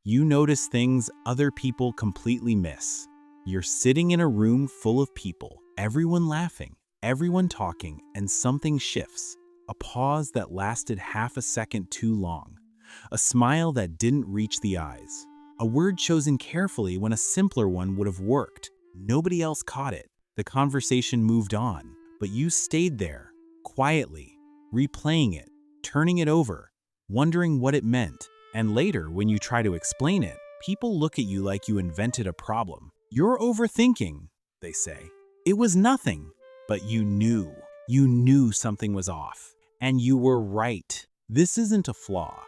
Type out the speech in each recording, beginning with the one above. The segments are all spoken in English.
You notice things other people completely miss. You're sitting in a room full of people, everyone laughing, everyone talking, and something shifts. A pause that lasted half a second too long. A smile that didn't reach the eyes. A word chosen carefully when a simpler one would have worked. Nobody else caught it. The conversation moved on, but you stayed there, quietly, replaying it, turning it over, wondering what it meant. And later, when you try to explain it, people look at you like you invented a problem. You're overthinking, they say. It was nothing, but you knew. You knew something was off. And you were right. This isn't a flaw.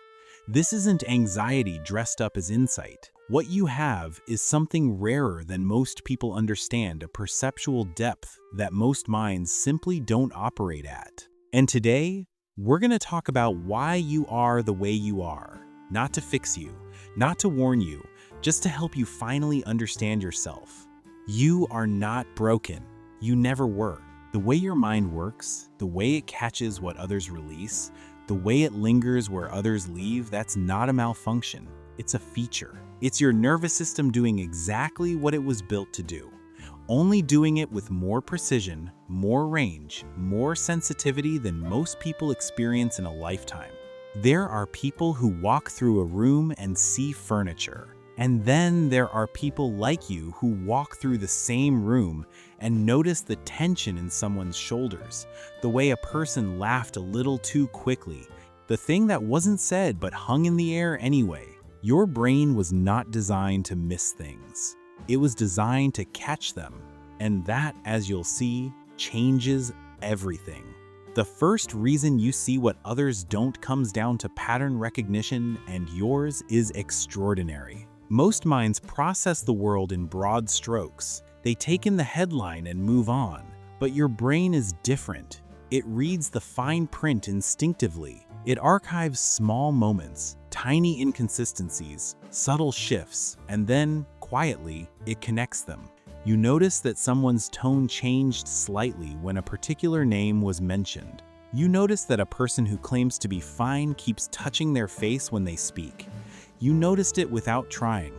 This isn't anxiety dressed up as insight. What you have is something rarer than most people understand, a perceptual depth that most minds simply don't operate at. And today, we're going to talk about why you are the way you are. Not to fix you, not to warn you, just to help you finally understand yourself. You are not broken. You never were. The way your mind works, the way it catches what others release, the way it lingers where others leave, that's not a malfunction. It's a feature. It's your nervous system doing exactly what it was built to do, only doing it with more precision, more range, more sensitivity than most people experience in a lifetime. There are people who walk through a room and see furniture. And then there are people like you who walk through the same room and notice the tension in someone's shoulders, the way a person laughed a little too quickly, the thing that wasn't said but hung in the air anyway. Your brain was not designed to miss things. It was designed to catch them. And that, as you'll see, changes everything. The first reason you see what others don't comes down to pattern recognition, and yours is extraordinary. Most minds process the world in broad strokes. They take in the headline and move on. But your brain is different. It reads the fine print instinctively. It archives small moments, tiny inconsistencies, subtle shifts, and then, quietly, it connects them. You notice that someone's tone changed slightly when a particular name was mentioned. You notice that a person who claims to be fine keeps touching their face when they speak. You noticed it without trying,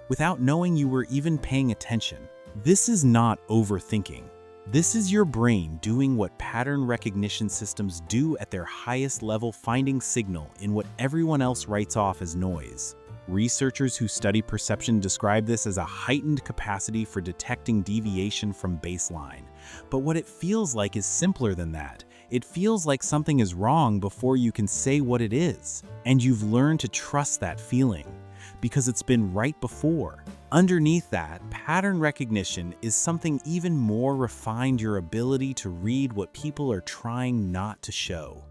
without knowing you were even paying attention. This is not overthinking. This is your brain doing what pattern recognition systems do at their highest level, finding signal in what everyone else writes off as noise. Researchers who study perception describe this as a heightened capacity for detecting deviation from baseline. But what it feels like is simpler than that. It feels like something is wrong before you can say what it is. And you've learned to trust that feeling because it's been right before. Underneath that, pattern recognition is something even more refined: your ability to read what people are trying not to show.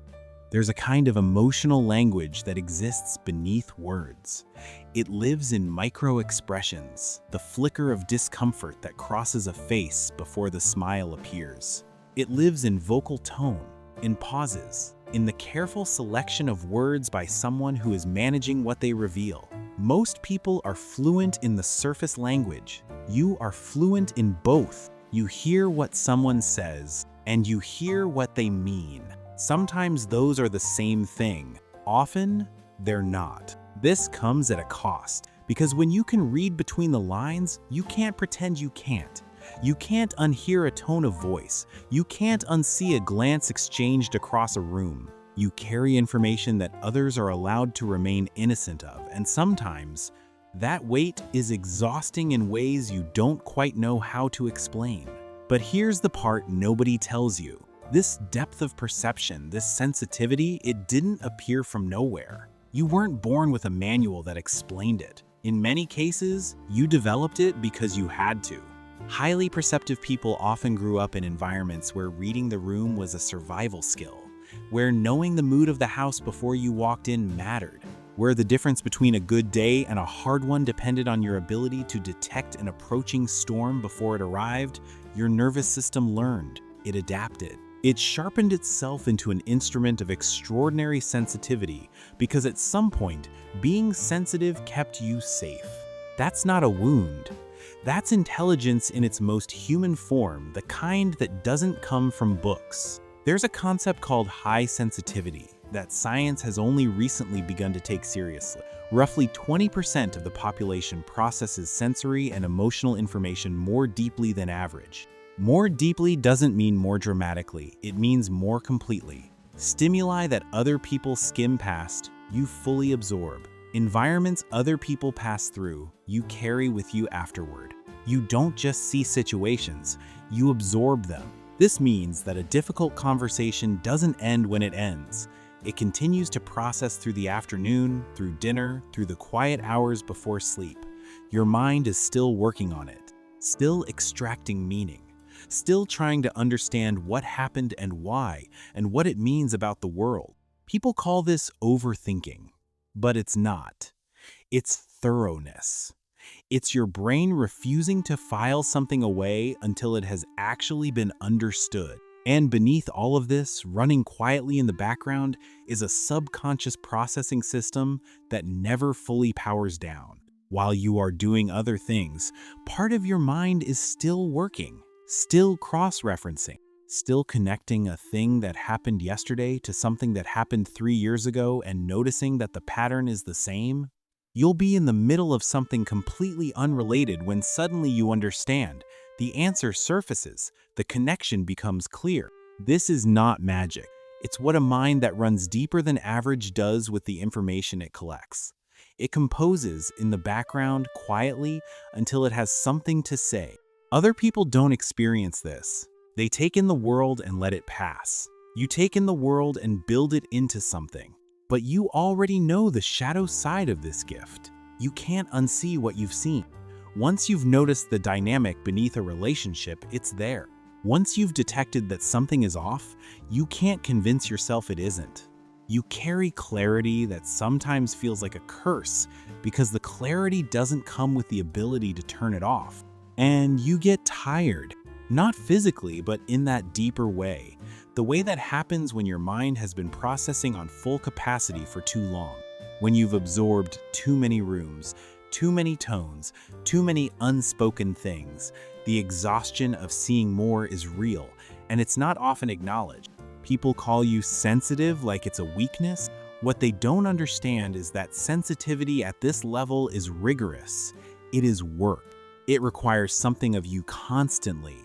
There's a kind of emotional language that exists beneath words. It lives in micro-expressions, the flicker of discomfort that crosses a face before the smile appears. It lives in vocal tone, in pauses, in the careful selection of words by someone who is managing what they reveal. Most people are fluent in the surface language. You are fluent in both. You hear what someone says, and you hear what they mean. Sometimes those are the same thing. Often, they're not. This comes at a cost, because when you can read between the lines, you can't pretend you can't. You can't unhear a tone of voice. You can't unsee a glance exchanged across a room. You carry information that others are allowed to remain innocent of, and sometimes that weight is exhausting in ways you don't quite know how to explain. But here's the part nobody tells you. This depth of perception, this sensitivity, it didn't appear from nowhere. You weren't born with a manual that explained it. In many cases, you developed it because you had to. Highly perceptive people often grew up in environments where reading the room was a survival skill, where knowing the mood of the house before you walked in mattered, where the difference between a good day and a hard one depended on your ability to detect an approaching storm before it arrived. Your nervous system learned. It adapted. It sharpened itself into an instrument of extraordinary sensitivity because at some point, being sensitive kept you safe. That's not a wound. That's intelligence in its most human form, the kind that doesn't come from books. There's a concept called high sensitivity that science has only recently begun to take seriously. Roughly 20% of the population processes sensory and emotional information more deeply than average. More deeply doesn't mean more dramatically, it means more completely. Stimuli that other people skim past, you fully absorb. Environments other people pass through, you carry with you afterward. You don't just see situations, you absorb them. This means that a difficult conversation doesn't end when it ends. It continues to process through the afternoon, through dinner, through the quiet hours before sleep. Your mind is still working on it, still extracting meaning, still trying to understand what happened and why, and what it means about the world. People call this overthinking, but it's not. It's thoroughness. It's your brain refusing to file something away until it has actually been understood. And beneath all of this, running quietly in the background, is a subconscious processing system that never fully powers down. While you are doing other things, part of your mind is still working, still cross-referencing, still connecting a thing that happened yesterday to something that happened 3 years ago and noticing that the pattern is the same. You'll be in the middle of something completely unrelated when suddenly you understand. The answer surfaces, the connection becomes clear. This is not magic. It's what a mind that runs deeper than average does with the information it collects. It composes in the background quietly until it has something to say. Other people don't experience this. They take in the world and let it pass. You take in the world and build it into something. But you already know the shadow side of this gift. You can't unsee what you've seen. Once you've noticed the dynamic beneath a relationship, it's there. Once you've detected that something is off, you can't convince yourself it isn't. You carry clarity that sometimes feels like a curse because the clarity doesn't come with the ability to turn it off. And you get tired, not physically, but in that deeper way. The way that happens when your mind has been processing on full capacity for too long. When you've absorbed too many rooms, too many tones, too many unspoken things. The exhaustion of seeing more is real, and it's not often acknowledged. People call you sensitive like it's a weakness. What they don't understand is that sensitivity at this level is rigorous. It is work. It requires something of you constantly,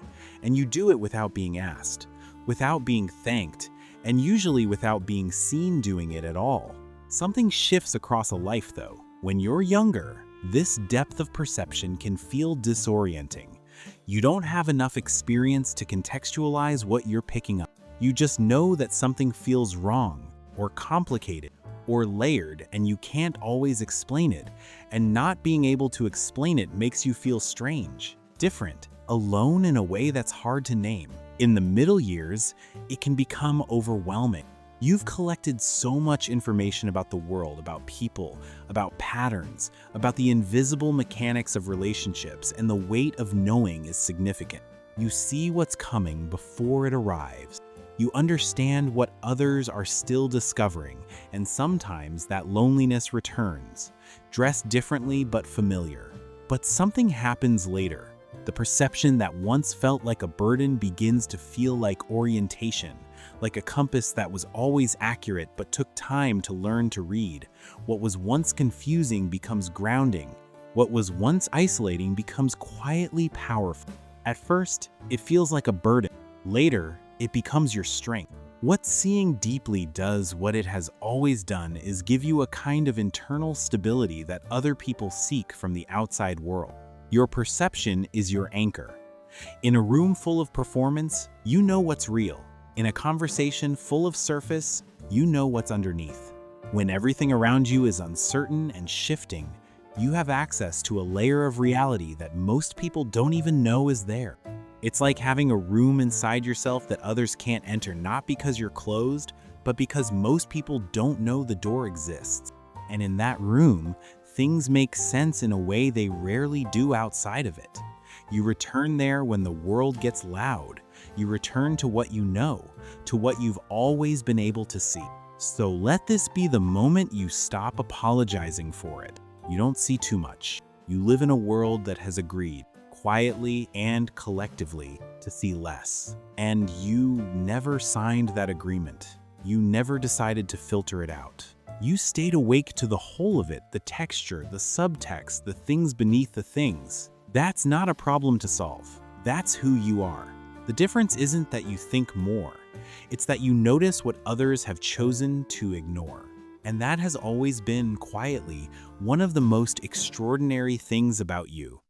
and you do it without being asked, without being thanked, and usually without being seen doing it at all. Something shifts across a life though. When you're younger, this depth of perception can feel disorienting. You don't have enough experience to contextualize what you're picking up. You just know that something feels wrong, or complicated, or layered, and you can't always explain it. And not being able to explain it makes you feel strange, different, alone in a way that's hard to name. In the middle years, it can become overwhelming. You've collected so much information about the world, about people, about patterns, about the invisible mechanics of relationships, and the weight of knowing is significant. You see what's coming before it arrives. You understand what others are still discovering, and sometimes that loneliness returns, dressed differently but familiar. But something happens later. The perception that once felt like a burden begins to feel like orientation, like a compass that was always accurate but took time to learn to read. What was once confusing becomes grounding. What was once isolating becomes quietly powerful. At first, it feels like a burden. Later, it becomes your strength. What seeing deeply does, what it has always done, is give you a kind of internal stability that other people seek from the outside world. Your perception is your anchor. In a room full of performance, you know what's real. In a conversation full of surface, you know what's underneath. When everything around you is uncertain and shifting, you have access to a layer of reality that most people don't even know is there. It's like having a room inside yourself that others can't enter, not because you're closed, but because most people don't know the door exists. And in that room, things make sense in a way they rarely do outside of it. You return there when the world gets loud. You return to what you know, to what you've always been able to see. So let this be the moment you stop apologizing for it. You don't see too much. You live in a world that has agreed, quietly and collectively, to see less. And you never signed that agreement. You never decided to filter it out. You stayed awake to the whole of it, the texture, the subtext, the things beneath the things. That's not a problem to solve. That's who you are. The difference isn't that you think more. It's that you notice what others have chosen to ignore. And that has always been, quietly, one of the most extraordinary things about you.